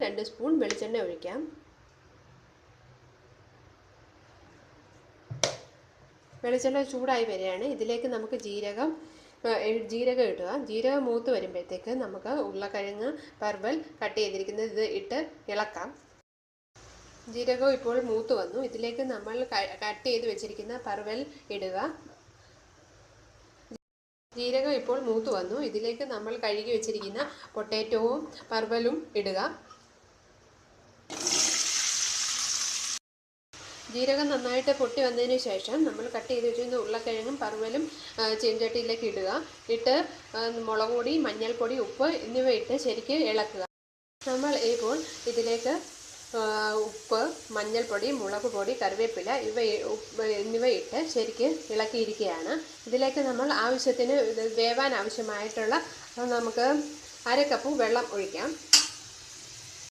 2 spoon വെളിച്ചെണ്ണ ഒഴിക്കാം. വെളിച്ചെണ്ണ ചൂടായി വരികയാണ്. ഇതിലേക്ക് നമുക്ക് ജീരകം ഇടുക. ജീരകം മൂത്ത് വരുമ്പോഴത്തേക്ക് നമുക്ക് ഉരുളക്കിഴങ്ങ്, പർവൽ കട്ട് ചെയ്തിരിക്കുന്നത് ഇത് ഇട്ട് ഇളക്കാം. ജീരകം ഇപ്പോൾ മൂത്ത് വന്നു. ഇതിലേക്ക് നമ്മൾ കട്ട് ചെയ്ത് വെച്ചിരിക്കുന്ന പർവൽ ഇടുക. ജീരകം ഇപ്പോൾ മൂത്ത് വന്നു. ഇതിലേക്ക് നമ്മൾ കഴുകി വെച്ചിരിക്കുന്ന പൊട്ടാറ്റോവും പർവലും ഇടുക. ജീരകം നന്നായിട്ട് പൊട്ടി വന്നതിന് ശേഷം നമ്മൾ കട്ട് ചെയ്ത് വെച്ചിരുന്ന ഉരുളക്കിഴങ്ങും പർവലും ചീനച്ചട്ടിയിലേക്ക് ഇടുക. ഇട്ട് മുളക് പൊടി, മഞ്ഞൾപ്പൊടി, ഉപ്പ് എന്നിവ ഇട്ട് ശരിക്ക് ഇളക്കുക. നമ്മൾ ഇപ്പോൾ ഇതിലേക്ക് ഉപ്പ്, മഞ്ഞൾപ്പൊടി, മുളക് പൊടി, കറിവേപ്പില എന്നിവ ഇട്ട് ശരിക്ക് ഇളക്കിയിരിക്കുകയാണ്. ഇതിലേക്ക് നമ്മൾ ആവശ്യത്തിന് വേവാൻ ആവശ്യമായിട്ടുള്ള നമുക്ക് 1/2 കപ്പ് വെള്ളം ഒഴിക്കാം.